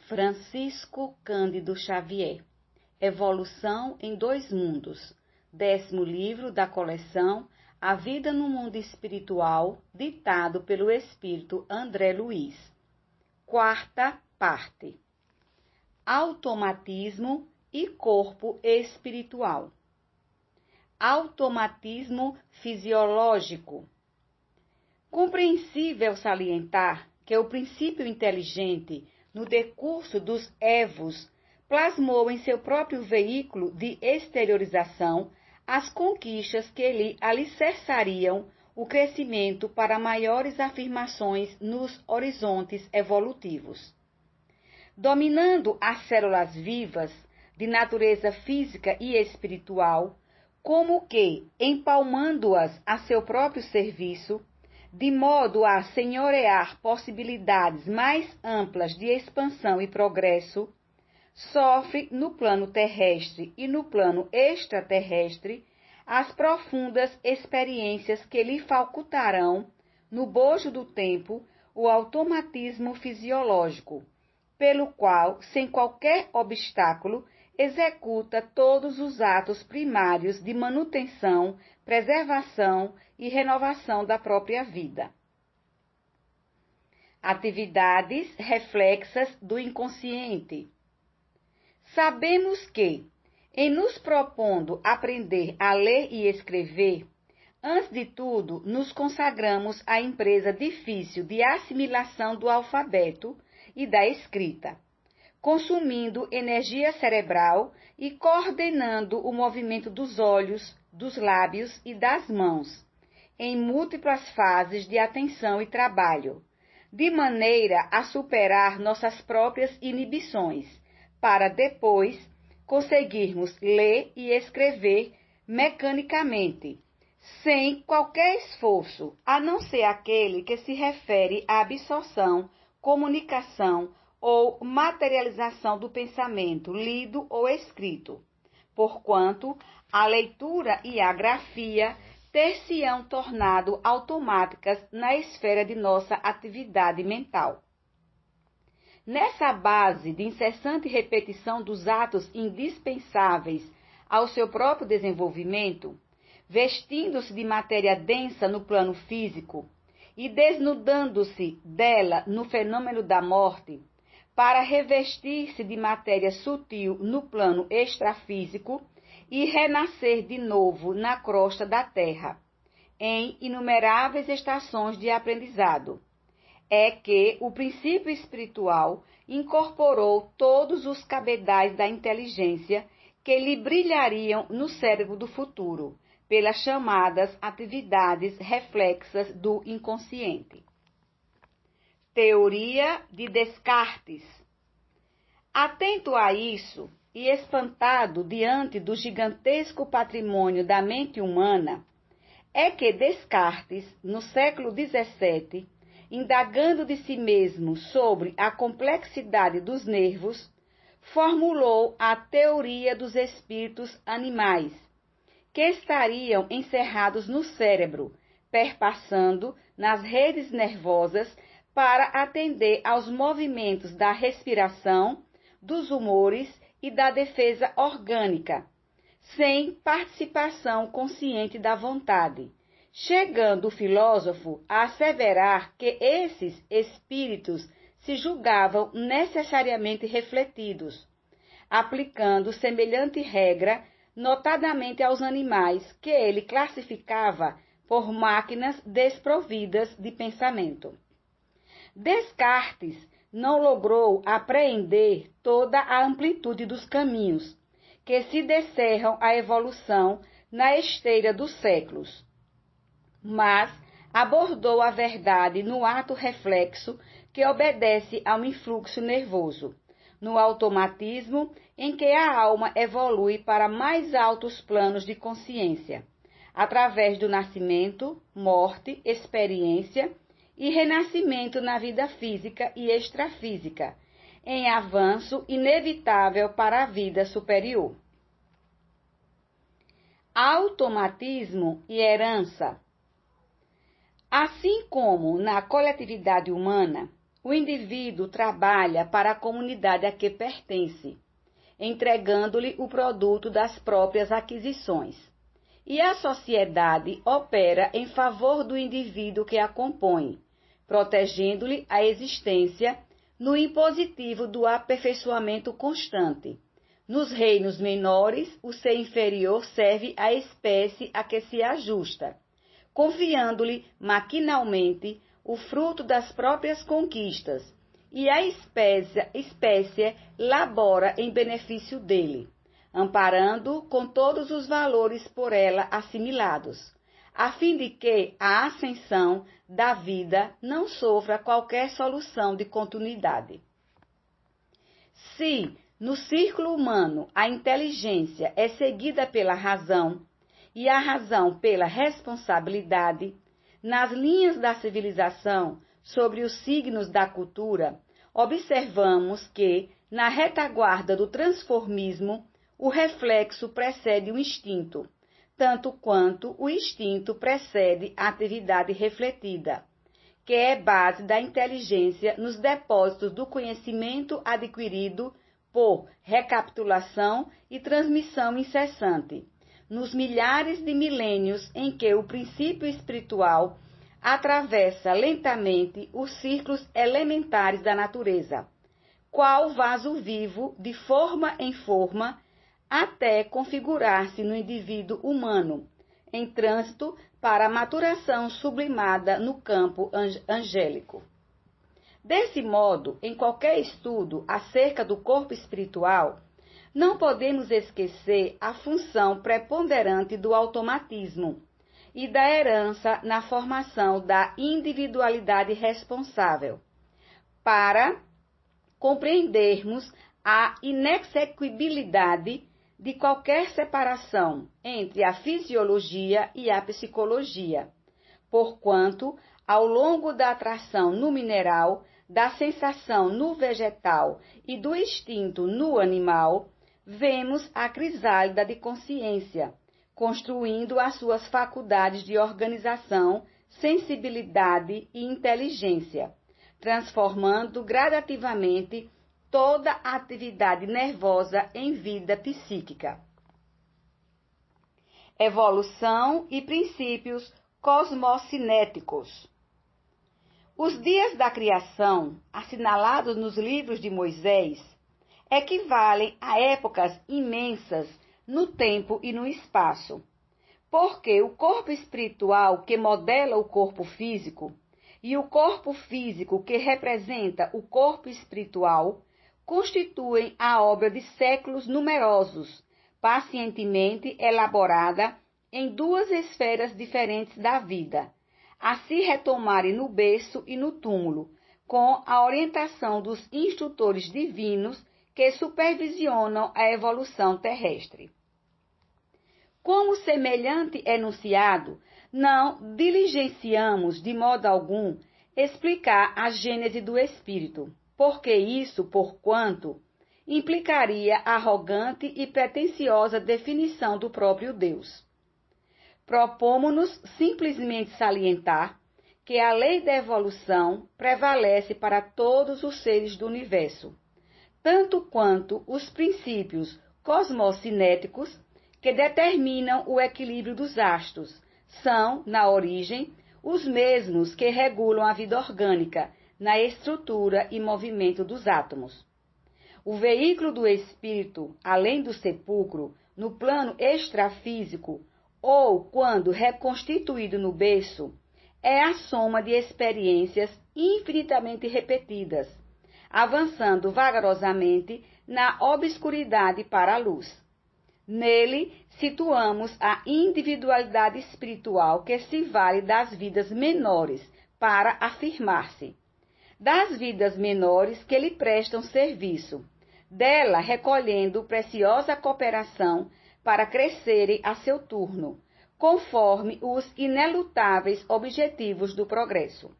Francisco Cândido Xavier, Evolução em Dois Mundos, 10º livro da coleção A Vida no Mundo Espiritual, ditado pelo Espírito André Luiz. 4ª parte. Automatismo e corpo espiritual. Automatismo fisiológico. Compreensível salientar que o princípio inteligente, no decurso dos evos, plasmou em seu próprio veículo de exteriorização as conquistas que lhe alicerçariam o crescimento para maiores afirmações nos horizontes evolutivos. Dominando as células vivas de natureza física e espiritual, como que empalmando-as a seu próprio serviço, de modo a senhorear possibilidades mais amplas de expansão e progresso, sofre no plano terrestre e no plano extraterrestre as profundas experiências que lhe facultarão, no bojo do tempo, o automatismo fisiológico, pelo qual, sem qualquer obstáculo, executa todos os atos primários de manutenção, preservação e renovação da própria vida. Atividades reflexas do inconsciente. Sabemos que, em nos propondo aprender a ler e escrever, antes de tudo nos consagramos à empresa difícil de assimilação do alfabeto e da escrita, consumindo energia cerebral e coordenando o movimento dos olhos, dos lábios e das mãos, em múltiplas fases de atenção e trabalho, de maneira a superar nossas próprias inibições, para depois conseguirmos ler e escrever mecanicamente, sem qualquer esforço, a não ser aquele que se refere à absorção, comunicação ou materialização do pensamento lido ou escrito, porquanto a leitura e a grafia ter-se-ão tornado automáticas na esfera de nossa atividade mental. Nessa base de incessante repetição dos atos indispensáveis ao seu próprio desenvolvimento, vestindo-se de matéria densa no plano físico e desnudando-se dela no fenômeno da morte, para revestir-se de matéria sutil no plano extrafísico e renascer de novo na crosta da terra, em inumeráveis estações de aprendizado, é que o princípio espiritual incorporou todos os cabedais da inteligência que lhe brilhariam no cérebro do futuro, pelas chamadas atividades reflexas do inconsciente. Teoria de Descartes. Atento a isso e espantado diante do gigantesco patrimônio da mente humana, é que Descartes, no século XVII, indagando de si mesmo sobre a complexidade dos nervos, formulou a teoria dos espíritos animais, que estariam encerrados no cérebro, perpassando nas redes nervosas para atender aos movimentos da respiração, dos humores e da defesa orgânica, sem participação consciente da vontade, chegando o filósofo a asseverar que esses espíritos se julgavam necessariamente refletidos, aplicando semelhante regra notadamente aos animais que ele classificava por máquinas desprovidas de pensamento. Descartes não logrou apreender toda a amplitude dos caminhos que se descerram à evolução na esteira dos séculos, mas abordou a verdade no ato reflexo que obedece ao influxo nervoso, no automatismo em que a alma evolui para mais altos planos de consciência, através do nascimento, morte, experiência e renascimento na vida física e extrafísica, em avanço inevitável para a vida superior. Automatismo e herança. Assim como na coletividade humana, o indivíduo trabalha para a comunidade a que pertence, entregando-lhe o produto das próprias aquisições. E a sociedade opera em favor do indivíduo que a compõe, protegendo-lhe a existência no impositivo do aperfeiçoamento constante. Nos reinos menores, o ser inferior serve à espécie a que se ajusta, confiando-lhe maquinalmente o fruto das próprias conquistas, e a espécie labora em benefício dele, amparando com todos os valores por ela assimilados, a fim de que a ascensão da vida não sofra qualquer solução de continuidade. Se, no círculo humano, a inteligência é seguida pela razão e a razão pela responsabilidade, nas linhas da civilização, sobre os signos da cultura, observamos que, na retaguarda do transformismo, o reflexo precede o instinto, tanto quanto o instinto precede a atividade refletida, que é base da inteligência nos depósitos do conhecimento adquirido por recapitulação e transmissão incessante, nos milhares de milênios em que o princípio espiritual atravessa lentamente os círculos elementares da natureza, qual vaso vivo, de forma em forma, até configurar-se no indivíduo humano, em trânsito para a maturação sublimada no campo angélico. Desse modo, em qualquer estudo acerca do corpo espiritual, não podemos esquecer a função preponderante do automatismo e da herança na formação da individualidade responsável, para compreendermos a inexequibilidade de qualquer separação entre a fisiologia e a psicologia, porquanto, ao longo da atração no mineral, da sensação no vegetal e do instinto no animal, vemos a crisálida de consciência, construindo as suas faculdades de organização, sensibilidade e inteligência, transformando gradativamente toda a atividade nervosa em vida psíquica. Evolução e princípios cosmocinéticos. Os dias da criação, assinalados nos livros de Moisés, equivalem a épocas imensas no tempo e no espaço, porque o corpo espiritual que modela o corpo físico e o corpo físico que representa o corpo espiritual constituem a obra de séculos numerosos, pacientemente elaborada em duas esferas diferentes da vida, a se retomarem no berço e no túmulo, com a orientação dos instrutores divinos que supervisionam a evolução terrestre. Como semelhante enunciado, não diligenciamos de modo algum explicar a gênese do espírito, porque isso, porquanto, implicaria arrogante e pretensiosa definição do próprio Deus. Propomos-nos simplesmente salientar que a lei da evolução prevalece para todos os seres do universo, tanto quanto os princípios cosmocinéticos que determinam o equilíbrio dos astros são, na origem, os mesmos que regulam a vida orgânica na estrutura e movimento dos átomos. O veículo do espírito, além do sepulcro, no plano extrafísico, ou quando reconstituído no berço, é a soma de experiências infinitamente repetidas, avançando vagarosamente na obscuridade para a luz. Nele, situamos a individualidade espiritual que se vale das vidas menores para afirmar-se, das vidas menores que lhe prestam serviço, dela recolhendo preciosa cooperação para crescerem a seu turno, conforme os inelutáveis objetivos do progresso.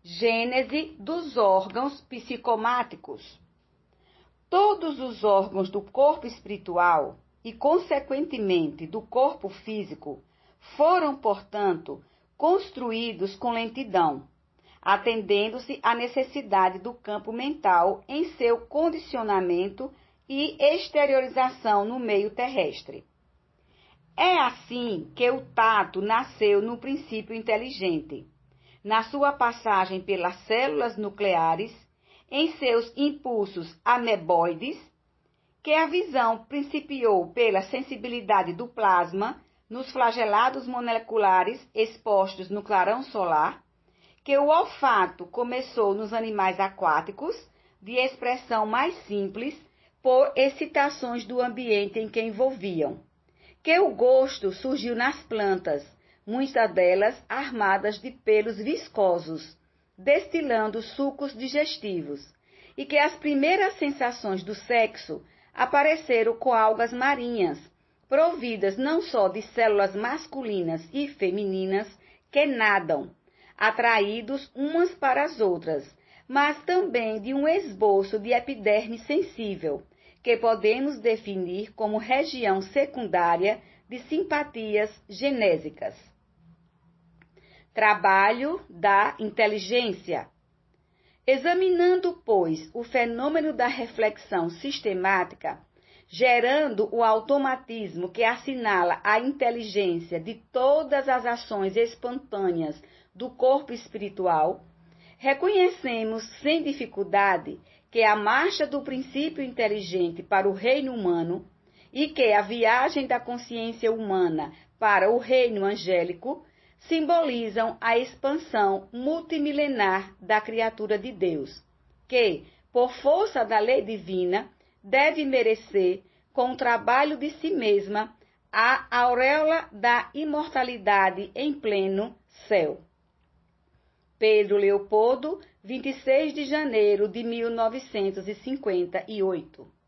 Gênese dos órgãos psicomáticos. Todos os órgãos do corpo espiritual e, consequentemente, do corpo físico foram, portanto, construídos com lentidão, atendendo-se à necessidade do campo mental em seu condicionamento e exteriorização no meio terrestre. É assim que o tato nasceu no princípio inteligente, na sua passagem pelas células nucleares, em seus impulsos ameboides, que a visão principiou pela sensibilidade do plasma nos flagelados moleculares expostos no clarão solar, que o olfato começou nos animais aquáticos, de expressão mais simples, por excitações do ambiente em que envolviam, que o gosto surgiu nas plantas, muitas delas armadas de pelos viscosos, destilando sucos digestivos, e que as primeiras sensações do sexo apareceram com algas marinhas, providas não só de células masculinas e femininas que nadam, atraídos umas para as outras, mas também de um esboço de epiderme sensível, que podemos definir como região secundária de simpatias genésicas. Trabalho da inteligência. Examinando, pois, o fenômeno da reflexão sistemática, gerando o automatismo que assinala a inteligência de todas as ações espontâneas do corpo espiritual, reconhecemos sem dificuldade que a marcha do princípio inteligente para o reino humano e que a viagem da consciência humana para o reino angélico simbolizam a expansão multimilenar da criatura de Deus, que, por força da lei divina, deve merecer, com o trabalho de si mesma, a auréola da imortalidade em pleno céu. Pedro Leopoldo, 26 de janeiro de 1958.